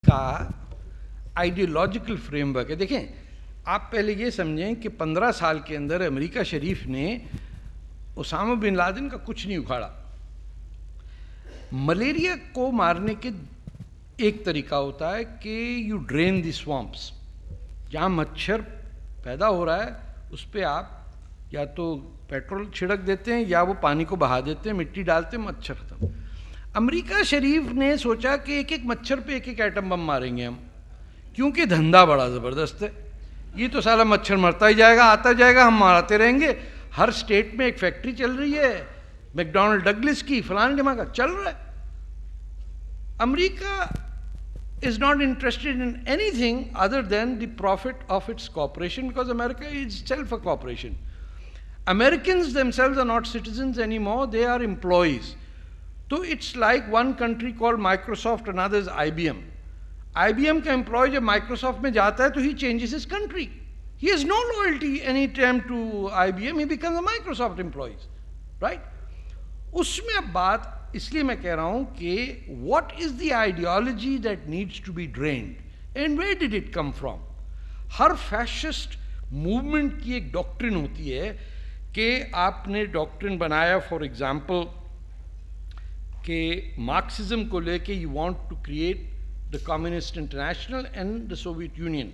का ideological framework है। देखें, आप पहले ये समझें कि 15 साल के अंदर अमेरिका शरीफ ने ओसामा बिन लादेन का कुछ नहीं उखाड़ा। मलेरिया को मारने के एक तरीका होता है कि यू ड्रेन द स्वम्प्स। जहाँ मच्छर पैदा हो रहा है उस पर आप या तो पेट्रोल छिड़क देते हैं या वो पानी को बहा देते हैं, मिट्टी डालते हैं, मच्छर खत्म। अमेरिका शरीफ ने सोचा कि एक एक मच्छर पे एक एक एटम बम मारेंगे हम, क्योंकि धंधा बड़ा ज़बरदस्त है। ये तो साला मच्छर मरता ही जाएगा, आता जाएगा, हम मारते रहेंगे। हर स्टेट में एक फैक्ट्री चल रही है, मैकडॉनल्ड डगलिस की, फलाने जमा का चल रहा है। America is not interested in anything other than the profit of its corporation, because America is itself a corporation. Americans themselves are not citizens anymore, they are employees. So it's like one country called Microsoft, another is IBM. IBM का employee जब Microsoft में जाता है तो he changes his country. He has no loyalty any time to IBM, he becomes a Microsoft employee, right? उसमें अब बात इसलिए मैं कह रहा हूं कि what is the ideology that needs to be drained and where did it come from? Her fascist movement की एक डॉक्ट्रिन होती है कि आपने डॉक्ट्रिन बनाया, फॉर एग्जाम्पल कि मार्क्सिज्म को लेके you want to create the communist international and the Soviet Union.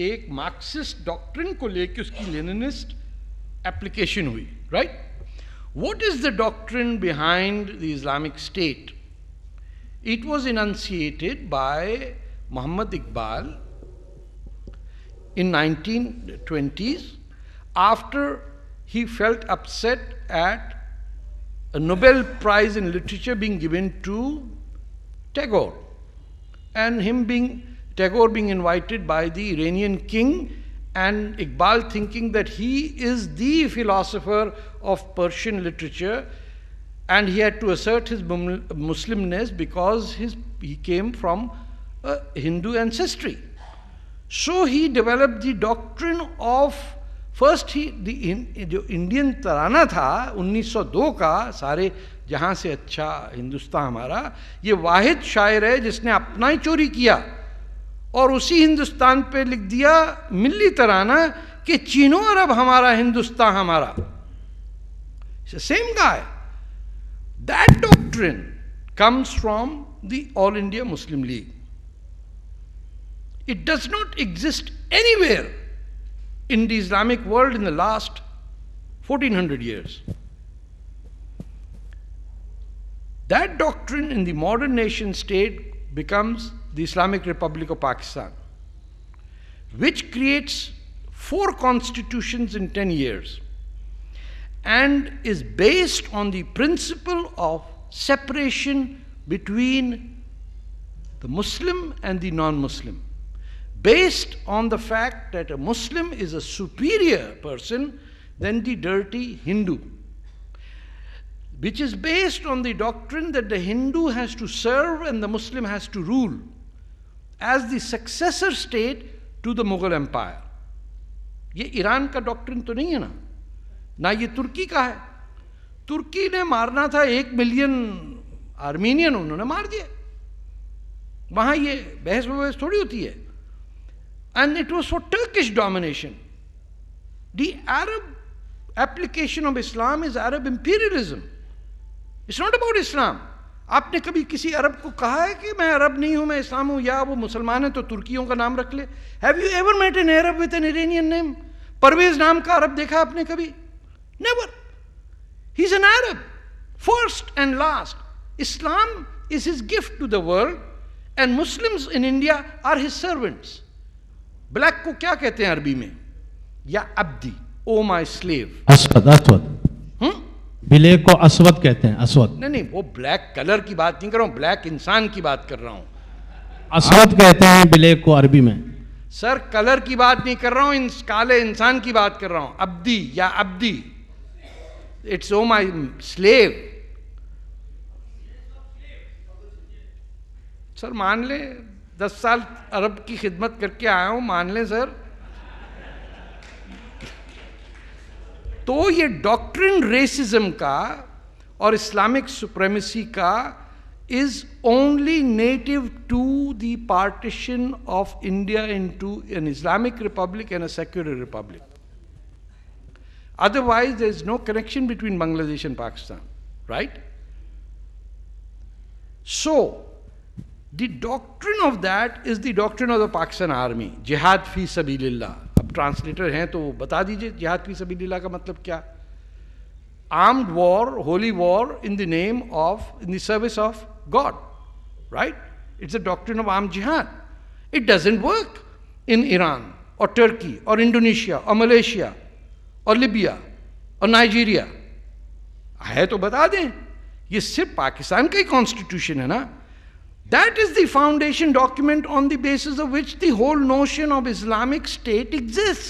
एक मार्क्सिस्ट डॉक्ट्रिन को लेके उसकी लेनिनिस्ट एप्लीकेशन हुई, right? What is the doctrine behind the Islamic State? It was enunciated by Muhammad Iqbal in 1920s after he felt upset at a Nobel Prize in Literature being given to Tagore, and Tagore being invited by the Iranian king, and Iqbal thinking that he is the philosopher of Persian literature and he had to assert his Muslimness because he came from a Hindu ancestry. So he developed the doctrine of, first जो Indian तराना था 1902 का, सारे जहाँ से अच्छा हिंदुस्तान हमारा, ये वाहिद शायर है जिसने अपना ही चोरी किया और उसी हिंदुस्तान पे लिख दिया मिल्ली तराना कि चीनो अरब हमारा, हिंदुस्तान हमारा। It's the same guy. That doctrine comes from the All India Muslim League. It does not exist anywhere in the Islamic world in the last 1400 years. That doctrine in the modern nation state becomes the Islamic Republic of Pakistan, which creates 4 constitutions in 10 years and is based on the principle of separation between the Muslim and the non-Muslim, based on the fact that a Muslim is a superior person than the dirty Hindu, which is based on the doctrine that the Hindu has to serve and the Muslim has to rule as the successor state to the Mughal Empire. ये Iran का doctrine तो नहीं है ना ये तुर्की का है। तुर्की ने मारना था 1 मिलियन आर्मीनियन, उन्होंने मार दिया। वहां ये बहस बहस थोड़ी होती है। And it was for Turkish domination. The Arab application of Islam is Arab imperialism. It's not about Islam. आपने कभी किसी अरब को कहा है कि मैं अरब नहीं हूं, मैं इस्लाम हूं, या वो मुसलमान है तो तुर्कियों का नाम रख ले? Have you ever met an Arab with an Iranian name? Parvez नाम का अरब देखा आपने कभी? Never. He's an Arab, first and last. Islam is his gift to the world and Muslims in India are his servants. Black को क्या कहते हैं अरबी में? या अब्दी, ओ my slave. Aswad, Aswad. Black को अस्वद कहते हैं, अस्वद। नहीं, वो ब्लैक कलर की बात नहीं कर रहा हूं, ब्लैक इंसान की बात कर रहा हूं। अस्वद कहते हैं ब्लैक को अरबी में। सर कलर की बात नहीं कर रहा हूं, काले इंसान की बात कर रहा हूं। अब्दी या अब्दी, इट्स ओ माई स्लेव। सर मान ले 10 साल अरब की खिदमत करके आया हूं, मान लें सर। तो ये डॉक्ट्रिन रेसिज्म का और इस्लामिक सुप्रीमेसी का is only native to the partition of India into an Islamic republic and a secular republic. Otherwise, there is no connection between Bangladesh and Pakistan, right? So, the doctrine of that is the doctrine of the Pakistan army, jihad fi sabilillah. अब translator हैं तो बता दीजिए जिहाद फी सबीलिल्लाह का मतलब क्या? Armed war, holy war in the name of, in the service of God, right? It's a doctrine of armed jihad. It doesn't work in Iran or Turkey or Indonesia or Malaysia or Libya or Nigeria. है तो बता दें, ये सिर्फ पाकिस्तान का ही constitution है ना. That is the foundation document on the basis of which the whole notion of Islamic State exists.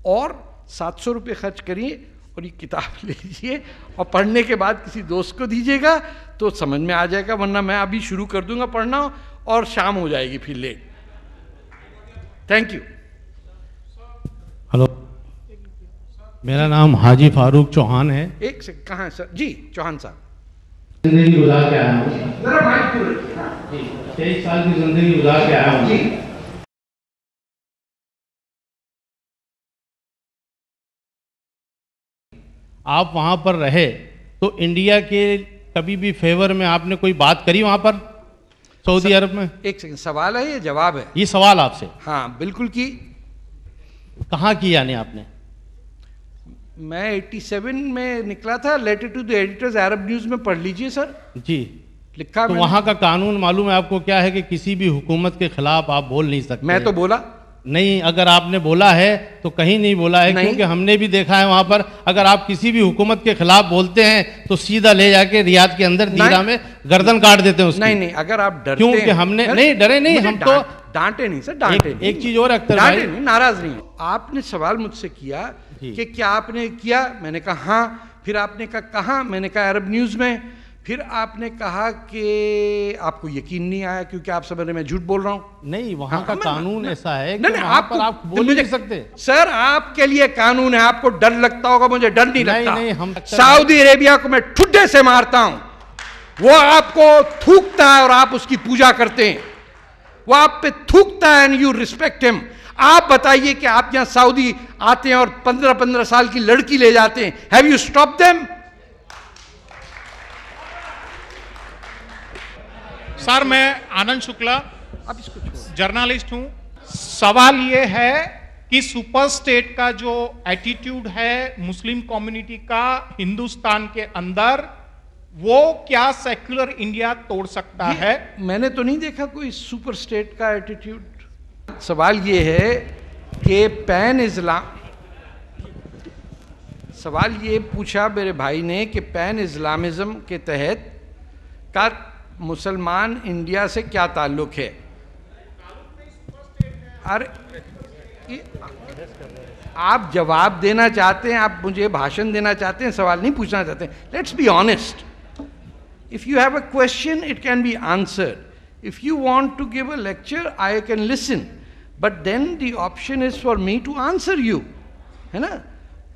और 700 रुपये खर्च करिए और ये किताब ले लीजिए और पढ़ने के बाद किसी दोस्त को दीजिएगा तो समझ में आ जाएगा, वरना मैं अभी शुरू कर दूंगा पढ़ना और शाम हो जाएगी फिर लेट. Thank you. हेलो, मेरा नाम हाजी फारूक चौहान है. एक सेकंड, कहाँ सर? जी चौहान साहब. जिंदगी गुजार के आया हूँ जी, 23 साल की जिंदगी गुजार के आया हूँ जी. आप वहाँ पर रहे तो इंडिया के कभी भी फेवर में आपने कोई बात करी वहाँ पर सऊदी अरब में? एक सेकंड, सवाल है या जवाब है? ये सवाल आपसे. हाँ बिल्कुल की. कहाँ की यानी आपने? मैं 87 में निकला था. Letter to the editors Arab News में पढ़ लीजिए सर जी, लिखा. तो वहाँ का कानून मालूम है आपको क्या है कि किसी भी हुकूमत के खिलाफ आप बोल नहीं सकते. मैं तो बोला नहीं, अगर आपने बोला है तो कहीं नहीं बोला है, क्योंकि हमने भी देखा है वहां पर अगर आप किसी भी हुकूमत के खिलाफ बोलते हैं तो सीधा ले जाके रियाद के अंदर दीरा में गर्दन काट देते हैं उसकी. नहीं नहीं, अगर आप डरते हैं, क्योंकि हमने नहीं डरे नहीं, हम तो डांटे नहीं सर, डांटे नहीं. एक चीज और अख्तर भाई, डांटे नहीं, नाराज नहीं. आपने सवाल मुझसे किया कि क्या आपने किया, मैंने कहा हाँ. फिर आपने कहा कहाँ, मैंने कहा अरब न्यूज में. फिर आपने कहा कि आपको यकीन नहीं आया क्योंकि आप समझ रहे मैं झूठ बोल रहा हूं. नहीं, वहां का कानून ऐसा है कि नहीं, आप बोल नहीं सकते. सर आपके लिए कानून है, आपको डर लगता होगा, मुझे डर नहीं लगता. नहीं, हम सऊदी अरेबिया को मैं ठुड्डे से मारता हूं, वो आपको थूकता है और आप उसकी पूजा करते हैं. वो आप पे थूकता है एंड यू रिस्पेक्ट हिम. आप बताइए कि आप यहां सऊदी आते हैं और 15-15 साल की लड़की ले जाते हैं. Have you stop them? Sir मैं आनंद शुक्ला, अब इसको जर्नलिस्ट हूं. सवाल यह है कि सुपर स्टेट का जो एटीट्यूड है मुस्लिम कम्युनिटी का हिंदुस्तान के अंदर, वो क्या सेक्युलर इंडिया तोड़ सकता है? मैंने तो नहीं देखा कोई सुपर स्टेट का एटीट्यूड. सवाल ये है कि पैन इस्लाम, सवाल ये पूछा मेरे भाई ने कि पैन इस्लामिज्म के तहत का मुसलमान इंडिया से क्या ताल्लुक है. अरे आप जवाब देना चाहते हैं, आप मुझे भाषण देना चाहते हैं, सवाल नहीं पूछना चाहते हैं. Let's be honest. If you have a question it can be answered. If you want to give a lecture I can listen, but then the option is for me to answer you, है ना.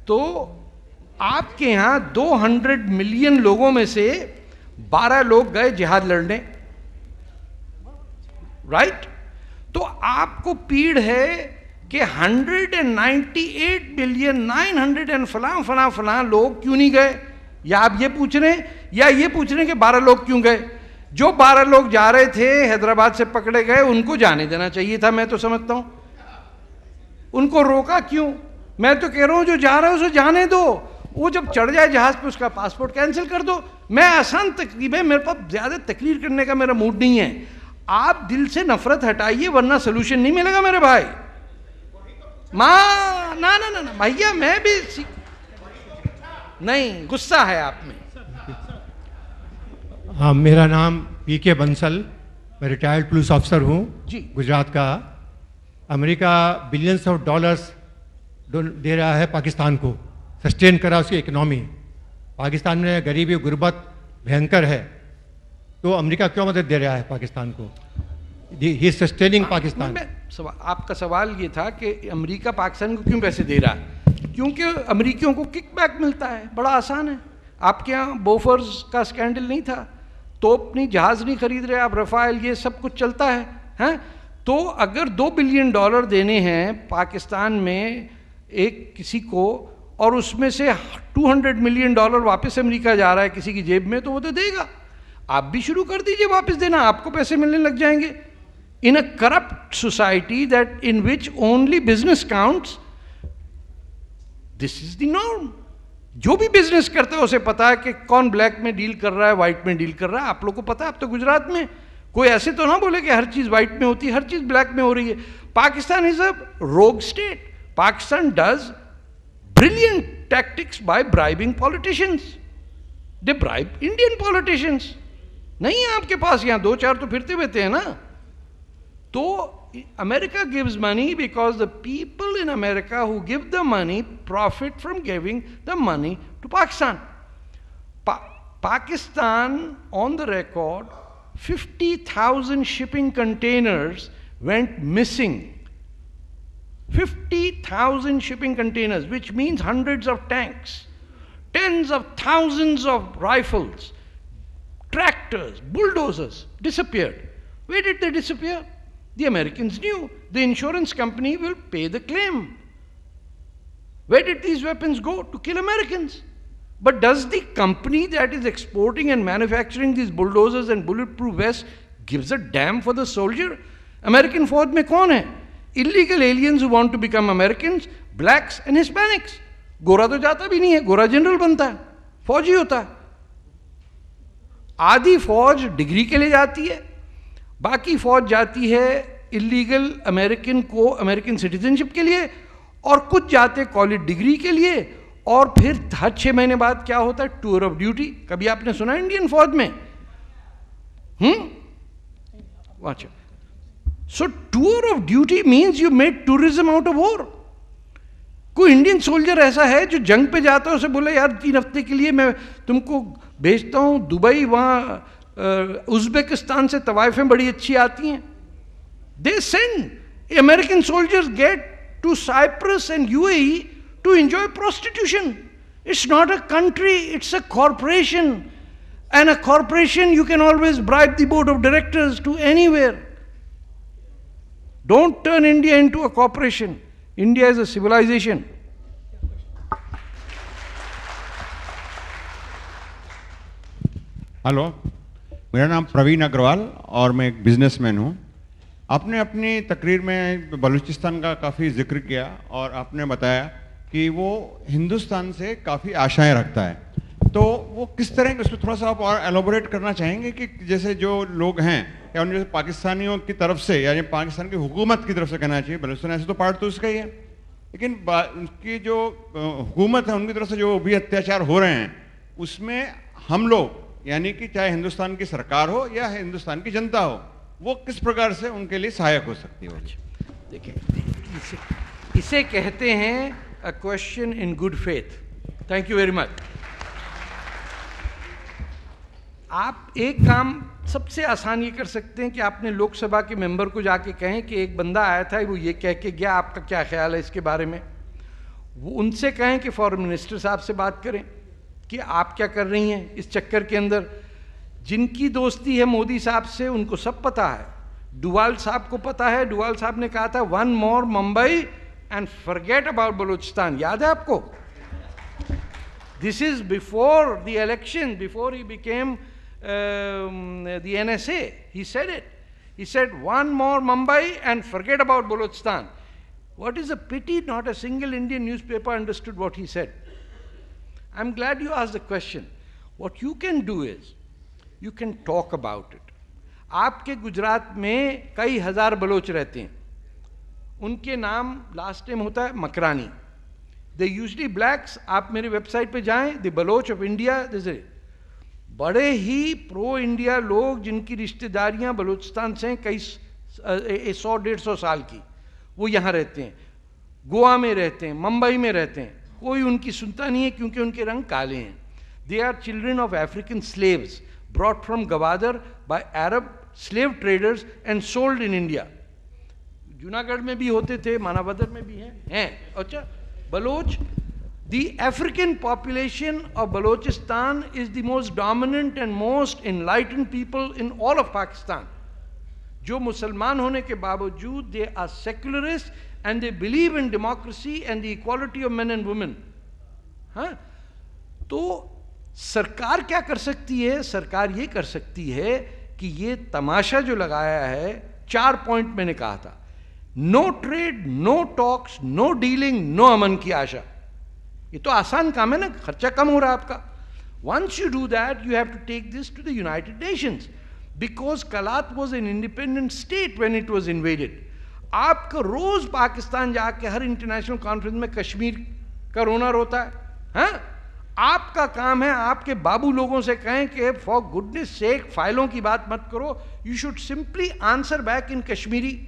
तो आपके यहाँ 200 million लोगों में से 12 लोग गए जिहाद लड़ने, राइट? तो आपको पीड़ है कि 198 मिलियन 900 एंड फलां फलां फलां लोग क्यों नहीं गए. या आप ये पूछ रहे हैं या ये पूछ रहे हैं कि 12 लोग क्यों गए. जो 12 लोग जा रहे थे हैदराबाद से पकड़े गए, उनको जाने देना चाहिए था, मैं तो समझता हूं. उनको रोका क्यों? मैं तो कह रहा हूं जो जा रहा है उसे जाने दो. वो जब चढ़ जाए जहाज पे उसका पासपोर्ट कैंसिल कर दो. मैं आसान तकरीब है, मेरे पास ज्यादा तकरीर करने का मेरा मूड नहीं है. आप दिल से नफरत हटाइए वरना सोल्यूशन नहीं मिलेगा मेरे भाई. माँ ना ना ना, ना भैया, मैं भी नहीं, गुस्सा है आप में. हाँ, मेरा नाम पीके बंसल, मैं रिटायर्ड पुलिस ऑफिसर हूँ गुजरात का. अमेरिका बिलियंस ऑफ डॉलर्स दे रहा है पाकिस्तान को, सस्टेन करा उसकी इकोनॉमी. पाकिस्तान में गरीबी गुर्बत भयंकर है, तो अमेरिका क्यों मदद दे रहा है पाकिस्तान को? He is sustaining Pakistan. आपका सवाल ये था कि अमेरिका पाकिस्तान को क्यों पैसे दे रहा है? क्योंकि अमेरिकियों को किकबैक मिलता है. बड़ा आसान है. आपके यहाँ बोफर्स का स्कैंडल नहीं था तोप नहीं, जहाज नहीं खरीद रहे आप, रफाल ये सब कुछ चलता है, हैं? तो अगर $2 बिलियन देने हैं पाकिस्तान में एक किसी को, और उसमें से $200 मिलियन वापस अमेरिका जा रहा है किसी की जेब में, तो वो तो देगा। आप भी शुरू कर दीजिए वापस देना, आपको पैसे मिलने लग जाएंगे। In a corrupt society that in which only business counts, this is the norm. जो भी बिजनेस करता है उसे पता है कि कौन ब्लैक में डील कर रहा है, व्हाइट में डील कर रहा है। आप लोग को पता है, आप तो गुजरात में, कोई ऐसे तो ना बोले कि हर चीज व्हाइट में होती है, हर चीज ब्लैक में हो रही है। पाकिस्तान इज अ रोग state. Pakistan does brilliant tactics by bribing politicians. They bribe Indian politicians. नहीं है आपके पास, यहाँ 2-4 तो फिरते रहते हैं ना। तो America gives money because the people in America who give the money profit from giving the money to Pakistan. Pakistan, on the record, 50,000 shipping containers went missing. 50,000 shipping containers, which means hundreds of tanks, tens of thousands of rifles, tractors, bulldozers disappeared. Where did they disappear? The Americans knew the insurance company will pay the claim. Where did these weapons go? To kill Americans. But does the company that is exporting and manufacturing these bulldozers and bulletproof vests gives a damn for the soldier? American फौज में कौन है? Illegal aliens who want to become Americans, blacks and Hispanics. गोरा तो जाता भी नहीं है, गोरा जनरल बनता है, फौजी होता है। आधी फौज डिग्री के लिए जाती है, बाकी फौज जाती है इलीगल अमेरिकन को अमेरिकन सिटीजनशिप के लिए, और कुछ जाते कॉलेज डिग्री के लिए, और फिर हर 6 महीने बाद क्या होता है? Tour of duty. कभी आपने सुना इंडियन फौज में? अच्छा, so tour of duty means you made tourism out of war. कोई इंडियन सोल्जर ऐसा है जो जंग पे जाता है, उसे बोले यार 3 हफ्ते के लिए मैं तुमको भेजता हूं दुबई, वहां उज्बेकिस्तान से तवाइफें बड़ी अच्छी आती हैं। They send American soldiers get to Cyprus and UAE to enjoy prostitution. It's not a country, it's a corporation, and a corporation you can always bribe the board of directors to anywhere. Don't turn India into a corporation. India is a civilization. Hello, मेरा नाम प्रवीण अग्रवाल और मैं एक businessman हूँ। आपने अपनी तकरीर में बलूचिस्तान का काफ़ी जिक्र किया और आपने बताया कि वो हिंदुस्तान से काफ़ी आशाएं रखता है, तो वो किस तरह के, उसमें थोड़ा सा आप और एलोबोरेट करना चाहेंगे कि जैसे जो लोग हैं या उन जैसे पाकिस्तानियों की तरफ से, यानी पाकिस्तान की हुकूमत की तरफ से कहना चाहिए, बलूचिस्तान ऐसे तो पार्ट तो उसका ही है, लेकिन उनकी जो हुकूमत है उनकी तरफ से जो भी अत्याचार हो रहे हैं उसमें हम लोग, यानी कि चाहे हिंदुस्तान की सरकार हो या हिंदुस्तान की जनता हो, वो किस प्रकार से उनके लिए सहायक हो सकती है? देखिए, इसे कहते हैं a question in good faith. Thank you very much. आप एक काम सबसे आसान ये कर सकते हैं कि आपने लोकसभा के मेंबर को जाके कहें कि एक बंदा आया था, वो ये कह के गया, आपका क्या ख्याल है इसके बारे में। वो उनसे कहें कि फॉरेन मिनिस्टर साहब से बात करें कि आप क्या कर रही हैं इस चक्कर के अंदर। जिनकी दोस्ती है मोदी साहब से उनको सब पता है। डुवाल साहब को पता है, डुवाल साहब ने कहा था 1 more Mumbai and forget about Balochistan, याद है आपको? This is before the election, before he became the NSA. He said it. He said 1 more Mumbai and forget about Balochistan. What is a pity not a single Indian newspaper understood what he said. I'm glad you asked the question. What you can do is you can talk about it. आपके गुजरात में कई हजार Bloch रहते हैं, उनके नाम last name होता है मकरानी। They usually blacks. आप मेरी वेबसाइट पे जाएं, द बलोच ऑफ इंडिया, बड़े ही प्रो इंडिया लोग जिनकी रिश्तेदारियां बलूचिस्तान से कई 100-150 साल की, वो यहाँ रहते हैं, गोवा में रहते हैं, मुंबई में रहते हैं। कोई उनकी सुनता नहीं है क्योंकि उनके रंग काले हैं। They are children of African slaves brought from Gwadar by Arab slave traders and sold in India. Junagadh में भी होते थे, मानावदर में भी हैं। अच्छा, Baloch The African population of Balochistan is the most dominant and most enlightened people in all of Pakistan. जो मुसलमान होने के बावजूद they are secularists and they believe in democracy and the equality of men and women. हाँ, तो सरकार क्या कर सकती है? सरकार ये कर सकती है कि ये तमाशा जो लगाया है, 4 पॉइंट मैंने कहा था, no trade, no talks, no dealing, no Aman ki Asha. ये तो आसान काम है ना, खर्चा कम हो रहा है आपका. Once you do that, you have to take this to the United Nations, because Kalat was an independent state when it was invaded. आपको रोज पाकिस्तान जाके हर इंटरनेशनल कॉन्फ्रेंस में कश्मीर का रोना रोता है. हाँ, आपका काम है आपके बाबू लोगों से कहें कि फॉर गुडनेस सेक फाइलों की बात मत करो, you should simply answer back in Kashmiri.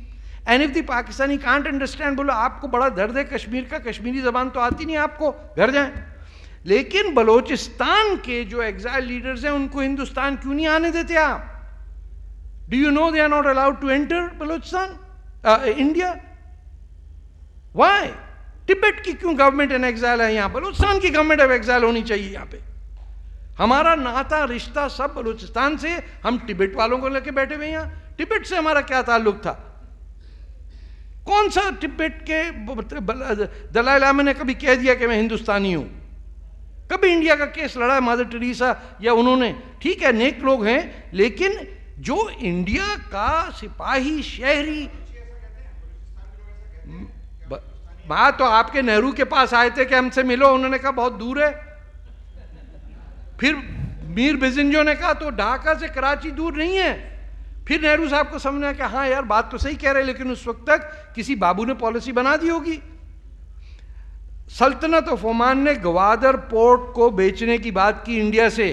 And if the Pakistani can't understand, बोलो आपको बड़ा दर्द है कश्मीर का, कश्मीरी जबान तो आती नहीं आपको, घर जाएं. लेकिन बलोचिस्तान के जो एग्जाइल लीडर्स हैं उनको हिंदुस्तान क्यों नहीं आने देते आप? Do you know they are not allowed to enter Balochistan, India? Why? Tibet की क्यों गवर्नमेंट एन एग्जाइल है यहाँ? बलूचिस्तान की गवर्नमेंट ऑफ एग्जाइल होनी चाहिए यहाँ पे. हमारा नाता रिश्ता सब बलूचिस्तान से, हम तिब्बत वालों को लेके बैठे हुए यहाँ. तिब्बत से हमारा क्या ताल्लुक था? कौन सा तिब्बत के दलाई लामा ने कभी कह दिया कि मैं हिंदुस्तानी हूं? कभी इंडिया का केस लड़ा है मदर टेरेसा या उन्होंने? ठीक है, नेक लोग हैं, लेकिन जो इंडिया का सिपाही शहरी, बात तो आपके नेहरू के पास आए थे कि हमसे मिलो, उन्होंने कहा बहुत दूर है. फिर मीर बिजिंजो ने कहा तो ढाका से कराची दूर नहीं है. फिर नेहरू साहब को समझ आया कि हाँ यार बात तो सही कह रहे, लेकिन उस वक्त तक किसी बाबू ने पॉलिसी बना दी होगी. सल्तनत ऑफ ओमान ने ग्वादर पोर्ट को बेचने की बात की इंडिया से.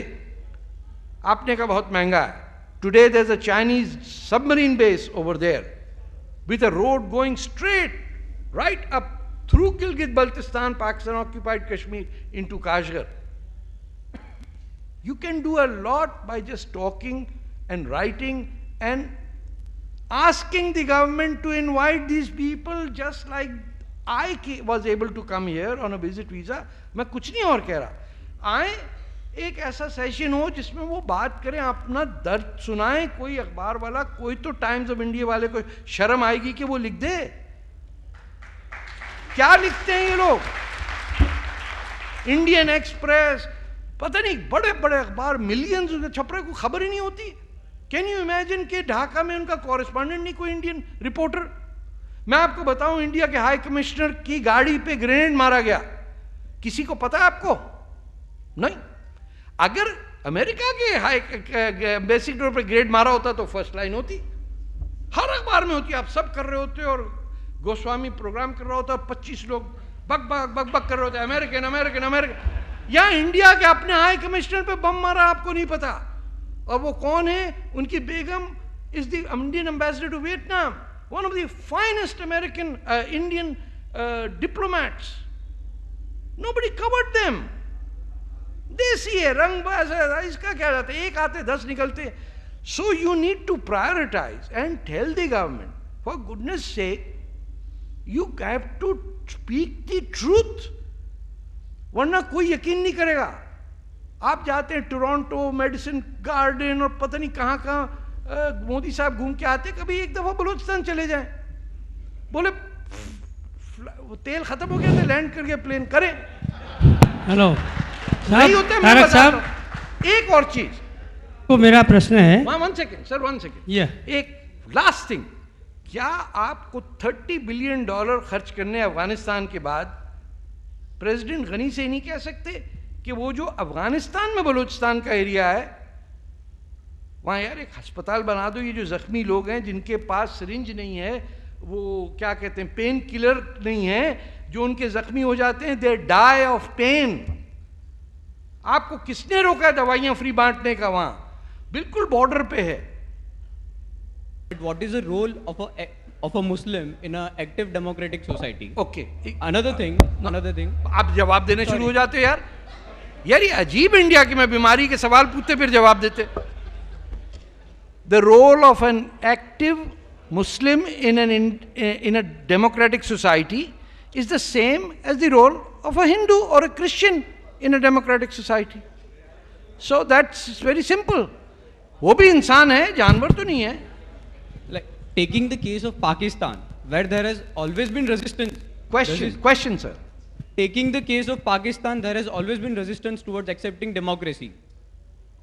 आपने कहा बहुत महंगा है. Today there is a Chinese submarine base over there with a road going straight right up through Gilgit-Baltistan, Pakistan occupied Kashmir, into Kashgar. You can do a lot by just talking and writing and asking the government to invite these people, just like I was able to come here on a visit visa. मैं कुछ नहीं और कह रहा. आए, एक ऐसा session हो जिसमें वो बात करें, अपना दर्द सुनाएं. कोई अखबार वाला, कोई तो टाइम्स ऑफ इंडिया वाले को शर्म आएगी कि वो लिख दे. क्या लिखते हैं ये लोग? इंडियन एक्सप्रेस, पता नहीं बड़े बड़े अखबार, मिलियंस उनके छप रहे, को खबर ही नहीं होती. कैन यू इमेजिन कि ढाका में उनका कॉरेस्पॉन्डेंट नहीं कोई इंडियन रिपोर्टर? मैं आपको बताऊं, इंडिया के हाई कमिश्नर की गाड़ी पे ग्रेनेड मारा गया. किसी को पता है आपको? नहीं. अगर अमेरिका के हाई एम्बेसी डोर पे ग्रेनेड मारा होता तो फर्स्ट लाइन होती, हर अखबार में होती. आप सब कर रहे होते और गोस्वामी प्रोग्राम कर रहा होता, 25 लोग बक बक बक बक कर रहे होते, अमेरिकन अमेरिकन अमेरिकन. यहाँ इंडिया के अपने हाई कमिश्नर पे बम मारा, आपको नहीं पता. और वो कौन है? उनकी बेगम is the Indian ambassador to Vietnam, one of the finest American Indian diplomats. Nobody covered them. देसी है, रंगबाज है, इसका क्या जाता है? एक आते 10 निकलते. So you need to prioritise and tell the government, for goodness sake, you have to speak the truth, वरना कोई यकीन नहीं करेगा. आप जाते हैं टोरंटो, मेडिसिन गार्डन और पता नहीं कहां कहां मोदी साहब घूम के आते. कभी एक दफा बलूचिस्तान चले जाएं, बोले तेल खत्म हो गया था, लैंड करके प्लेन करें. हेलो नहीं होता. मैं बताता हूं एक और चीज को, मेरा प्रश्न है. 1 सेकेंड सर, 1 सेकेंड. एक लास्ट थिंग, क्या आपको $30 बिलियन खर्च करने अफगानिस्तान के बाद प्रेसिडेंट गनी से नहीं कह सकते कि वो जो अफगानिस्तान में बलूचिस्तान का एरिया है वहां यार एक अस्पताल बना दो. ये जो जख्मी लोग हैं जिनके पास सिरिंज नहीं है, वो क्या कहते हैं, पेन किलर नहीं है, जो उनके जख्मी हो जाते हैं, दे डाई ऑफ पेन. आपको किसने रोका दवाइयां फ्री बांटने का? वहां बिल्कुल बॉर्डर पे है. What is the role of a Muslim in an active democratic society? Okay. Another thing. आप जवाब देने शुरू हो जाते यार. यार ये अजीब इंडिया की, मैं बीमारी के सवाल पूछते फिर जवाब देते. The role of an active Muslim in a democratic society is the same as the role of a Hindu or a Christian in a democratic society. So that's very simple. वो भी इंसान है, जानवर तो नहीं है. Like taking the case of Pakistan, where there has always been resistance. Question, sir. Taking the case of Pakistan, there has always been resistance towards accepting democracy.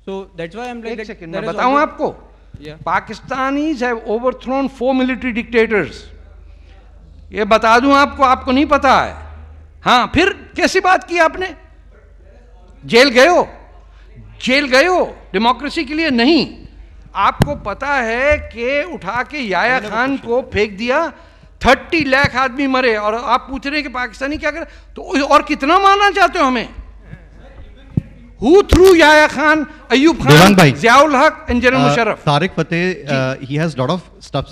So that's why I'm like. एक second, मैं बताऊं आपको. Yeah. Pakistanis have overthrown 4 military dictators. ये बता दूं आपको, आपको नहीं पता है. हाँ, फिर कैसी बात की आपने? जेल गए हो? जेल गए हो डेमोक्रेसी के लिए? नहीं. आपको पता है कि उठा के याया खान को फेंक दिया, 30 लाख आदमी मरे, और आप पूछ रहे हैं कि पाकिस्तानी क्या करे? तो और कितना मानना चाहते हो हमें? Who threw Yahya Khan, Ayub Khan, Ziaul Haq and General Musharraf? Tariq Fateh, he has a lot of stuff,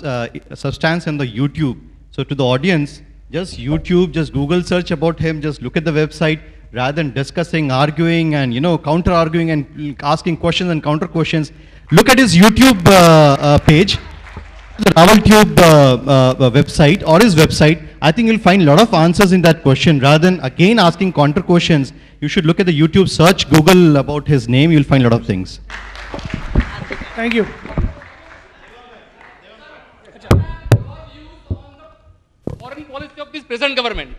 substance in the YouTube. So to the audience, just YouTube, just Google search about him, just look at the website, rather than discussing, arguing and, counter-arguing and asking questions and counter-questions. Look at his YouTube page, the RavalTube website or his website. I think you'll find a lot of answers in that question. Rather than again asking counter-questions, you should look at the YouTube search, Google about his name, you'll find a lot of things. Thank you. Foreign policy of this present government.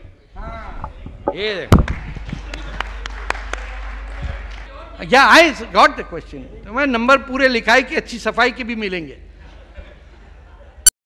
Yeah, I got the question. तो मैं number पूरे लिखाई की अच्छी सफाई के भी मिलेंगे.